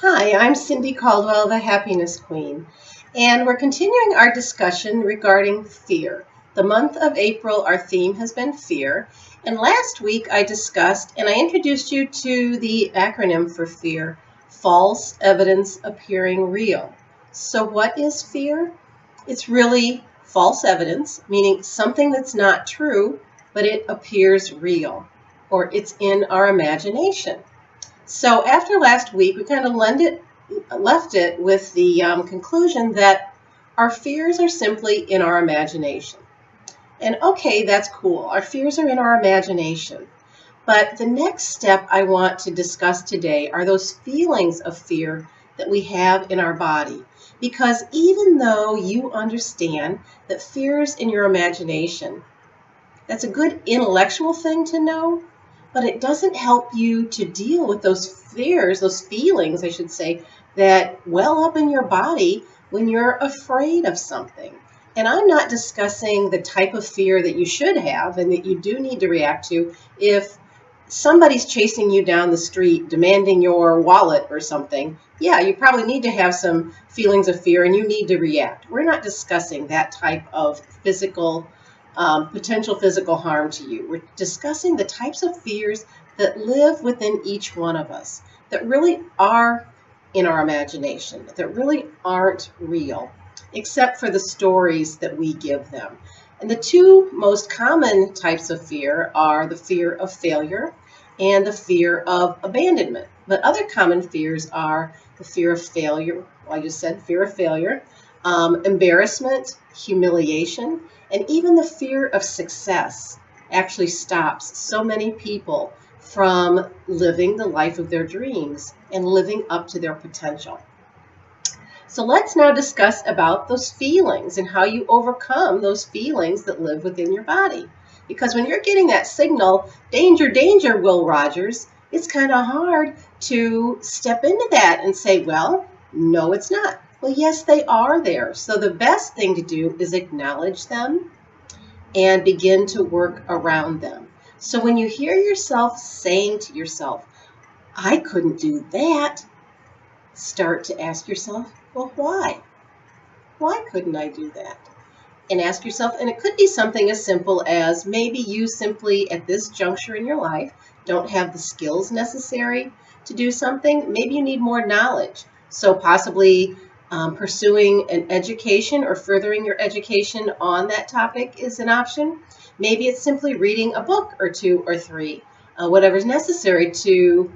Hi, I'm Cindy Caldwell, the Happiness Queen, and we're continuing our discussion regarding fear. The month of April, our theme has been fear, and last week I discussed and I introduced you to the acronym for fear, false evidence appearing real. So what is fear? It's really false evidence, meaning something that's not true, but it appears real, or it's in our imagination. So after last week, we kind of left it with the conclusion that our fears are simply in our imagination. And okay, that's cool. Our fears are in our imagination. But the next step I want to discuss today are those feelings of fear that we have in our body. Because even though you understand that fear is in your imagination, that's a good intellectual thing to know, but it doesn't help you to deal with those fears, those feelings, I should say, that well up in your body when you're afraid of something. And I'm not discussing the type of fear that you should have and that you do need to react to if somebody's chasing you down the street demanding your wallet or something. Yeah, you probably need to have some feelings of fear and you need to react. We're not discussing that type of potential physical harm to you. We're discussing the types of fears that live within each one of us, that really are in our imagination, that really aren't real, except for the stories that we give them. And the two most common types of fear are the fear of failure and the fear of abandonment. But other common fears are the fear of failure, well, I just said fear of failure, embarrassment, humiliation, and even the fear of success actually stops so many people from living the life of their dreams and living up to their potential. So let's now discuss about those feelings and how you overcome those feelings that live within your body. Because when you're getting that signal, danger, danger, Will Rogers, it's kind of hard to step into that and say, well, no, it's not. Well, yes, they are there. So the best thing to do is acknowledge them and begin to work around them. So when you hear yourself saying to yourself, I couldn't do that, start to ask yourself, well, why? Why couldn't I do that? And ask yourself, and it could be something as simple as maybe you simply at this juncture in your life don't have the skills necessary to do something. Maybe you need more knowledge. So possibly pursuing an education or furthering your education on that topic is an option. Maybe it's simply reading a book or two or three, whatever's necessary to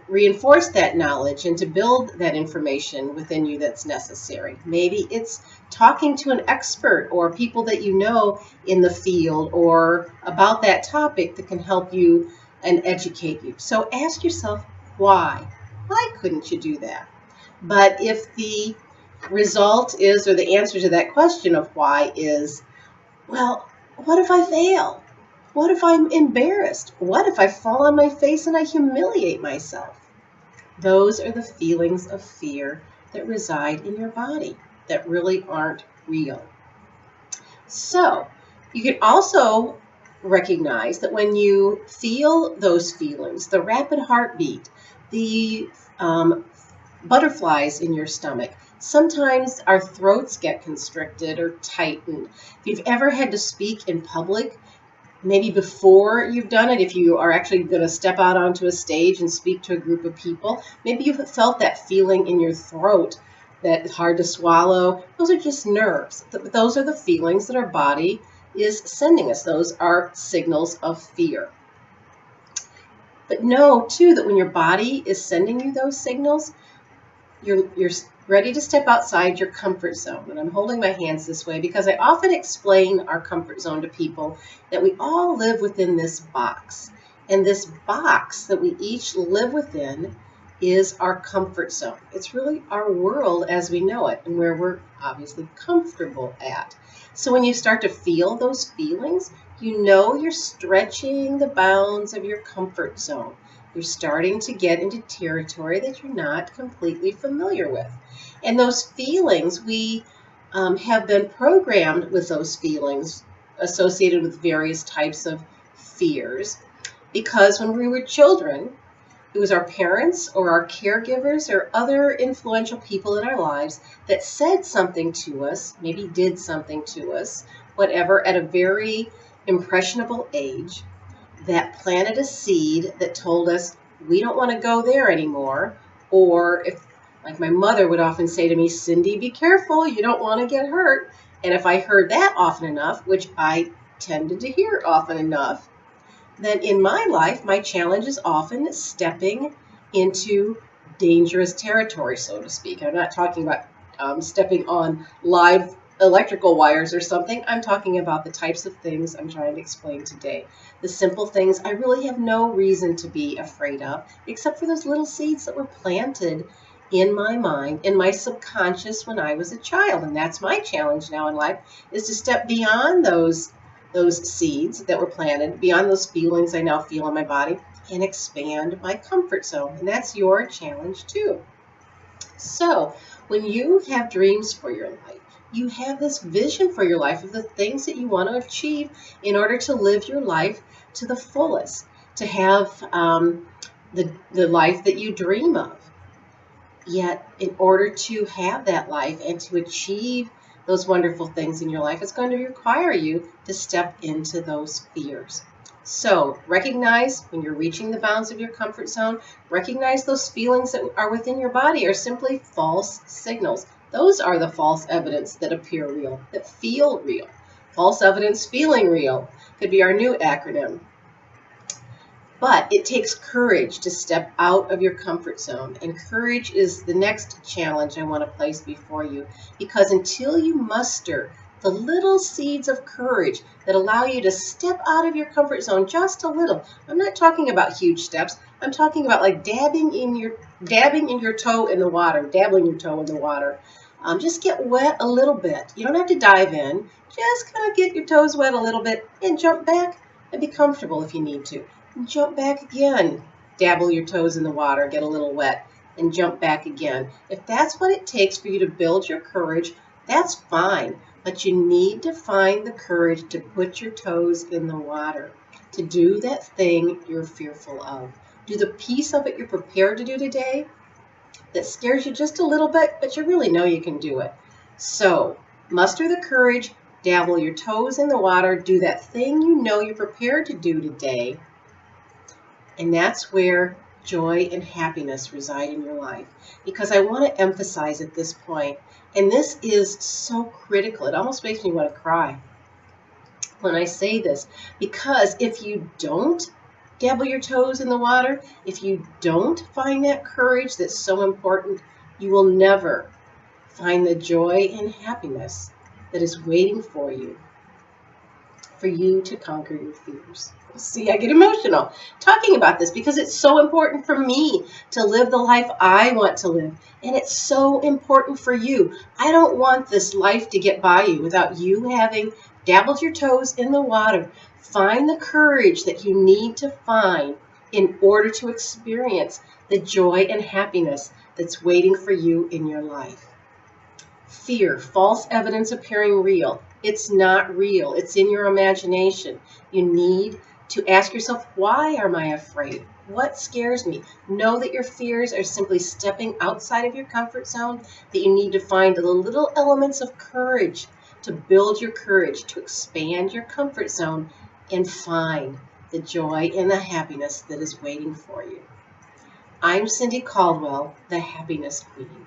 reinforce that knowledge and to build that information within you that's necessary. Maybe it's talking to an expert or people that you know in the field or about that topic that can help you and educate you. So ask yourself, why? Why couldn't you do that? But if the result is, or the answer to that question of why is, well, what if I fail? What if I'm embarrassed? What if I fall on my face and I humiliate myself? Those are the feelings of fear that reside in your body that really aren't real. So you can also recognize that when you feel those feelings, the rapid heartbeat, the butterflies in your stomach, sometimes our throats get constricted or tightened. If you've ever had to speak in public, maybe before you've done it, if you are actually going to step out onto a stage and speak to a group of people, maybe you've felt that feeling in your throat that is hard to swallow. Those are just nerves. Those are the feelings that our body is sending us. Those are signals of fear. But know, too, that when your body is sending you those signals, you're ready to step outside your comfort zone. And I'm holding my hands this way because I often explain our comfort zone to people that we all live within this box. And this box that we each live within is our comfort zone. It's really our world as we know it and where we're obviously comfortable at. So when you start to feel those feelings, you know you're stretching the bounds of your comfort zone. You're starting to get into territory that you're not completely familiar with. And those feelings, we have been programmed with those feelings associated with various types of fears. Because when we were children, it was our parents or our caregivers or other influential people in our lives that said something to us, maybe did something to us, whatever, at a very impressionable age, that planted a seed that told us we don't want to go there anymore. Or if, like my mother would often say to me, Cindy, be careful, you don't want to get hurt. And if I heard that often enough, which I tended to hear often enough, then in my life, my challenge is often stepping into dangerous territory, so to speak. I'm not talking about stepping on live electrical wires or something. I'm talking about the types of things I'm trying to explain today. The simple things I really have no reason to be afraid of, except for those little seeds that were planted in my mind, in my subconscious when I was a child. And that's my challenge now in life, is to step beyond those seeds that were planted, beyond those feelings I now feel in my body, and expand my comfort zone. And that's your challenge too. So when you have dreams for your life, you have this vision for your life of the things that you want to achieve in order to live your life to the fullest, to have the life that you dream of. Yet in order to have that life and to achieve those wonderful things in your life, it's going to require you to step into those fears. So recognize when you're reaching the bounds of your comfort zone, recognize those feelings that are within your body are simply false signals. Those are the false evidence that appear real, that feel real. False evidence feeling real could be our new acronym. But it takes courage to step out of your comfort zone. And courage is the next challenge I want to place before you. Because until you muster the little seeds of courage that allow you to step out of your comfort zone just a little. I'm not talking about huge steps. I'm talking about like dabbing in your toe in the water, dabbling your toe in the water. Just get wet a little bit. You don't have to dive in. Just kind of get your toes wet a little bit and jump back and be comfortable if you need to. And jump back again. Dabble your toes in the water, get a little wet, and jump back again. If that's what it takes for you to build your courage, that's fine. But you need to find the courage to put your toes in the water, to do that thing you're fearful of. Do the piece of it you're prepared to do today that scares you just a little bit, but you really know you can do it. So muster the courage, dabble your toes in the water, do that thing you know you're prepared to do today. And that's where joy and happiness reside in your life. Because I want to emphasize at this point, and this is so critical, it almost makes me want to cry when I say this, because if you don't dabble your toes in the water, if you don't find that courage that's so important, you will never find the joy and happiness that is waiting for you to conquer your fears. See, I get emotional talking about this because it's so important for me to live the life I want to live. And it's so important for you. I don't want this life to get by you without you having dabbled your toes in the water. Find the courage that you need to find in order to experience the joy and happiness that's waiting for you in your life. Fear, false evidence appearing real. It's not real. It's in your imagination. You need to ask yourself, why am I afraid? What scares me? Know that your fears are simply stepping outside of your comfort zone, that you need to find the little elements of courage to build your courage, to expand your comfort zone, and find the joy and the happiness that is waiting for you. I'm Cindy Caldwell, the Happiness Queen.